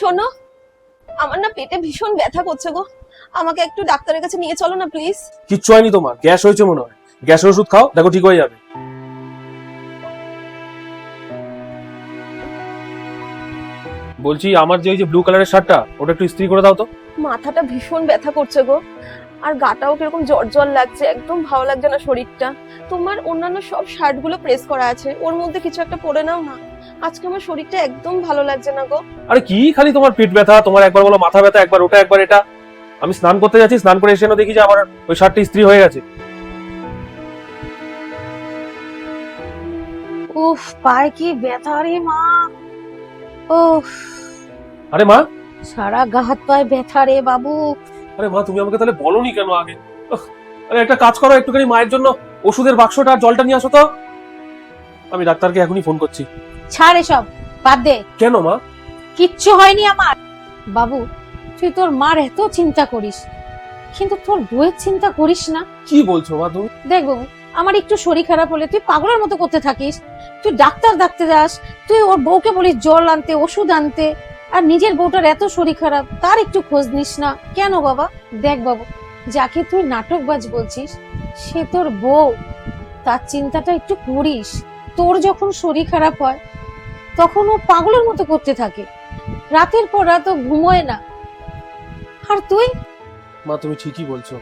শোনো, আমার না পেটে ভীষণ ব্যথা করছে গো, আমাকে একটু ডাক্তারের কাছে নিয়ে চলো না প্লিজ। কিচ্ছু হয়নি তোমার, গ্যাস হয়েছে মনে হয়। গ্যাসের ওষুধ খাও, দেখো ঠিক হয়ে যাবে। বলছি আমার যে ওই যে ব্লু কালারের শার্টটা, ওটা একটু ইস্ত্রি করে দাও তো। মাথাটা ভীষণ ব্যথা করছে গো, আর গাটাও কিরকম জ্বর জ্বর লাগছে, একদম ভালো লাগছে না শরীরটা। তোমার অন্যান্য সব শার্ট গুলো প্রেস করা আছে, ওর মধ্যে কিছু একটা পরে নাও না, আজকে আমার শরীরটা একদম ভালো লাগছে না গো। আরে কি খালি তোমার পেট ব্যথা, তোমার একবার বলো মাথা ব্যথা, একবার ওটা একবার এটা। আমি স্নান করতে যাচ্ছি, স্নান করে এসে দেখি যে আমার ওই শার্টটা ইস্ত্রি হয়ে গেছে। উফ, পায়ে কি ব্যথা রে মা। উফ, আরে মা, সারা গা হাত পায়ে ব্যথা রে বাবু। আরে মা তুমি আমাকে তাহলে বলোনি কেন আগে? আরে একটা কাজ করো, একটুখানি মায়ের জন্য ওষুধের বাক্সটা আর জলটা নিয়ে আসো তো। আমি ডাক্তারকে এখনই ফোন করছি। ছাড় এসব, বাদ দে। কেন মা? কিচ্ছু হয়নি আমার। বাবু, তুই তোর মার এত চিন্তা করিস, কিন্তু তোর বউয়ের চিন্তা করিস না। কি বলছো মা তুমি? দেখ বাবু, আমার একটু শরীর খারাপ হলে তুই পাগলের মতো করতে থাকিস। তুই ডাক্তার ডাকতে যাস, তুই ওর বউকে বলিস জল আনতে, ওষুধ আনতে, আর নিজের বউটার এত শরীর খারাপ, তার একটু খোঁজ নিস না কেন বাবা? দেখ বাবু, যাকে তুই নাটকবাজ বলছিস সে তোর বউ, তার চিন্তাটা একটু করিস। তোর যখন শরীর খারাপ হয় তখন ও পাগলের মতো করতে থাকে, রাতের পর রাত ও ঘুমোয় না। আর তুই মা তুমি ঠিকই বলছো।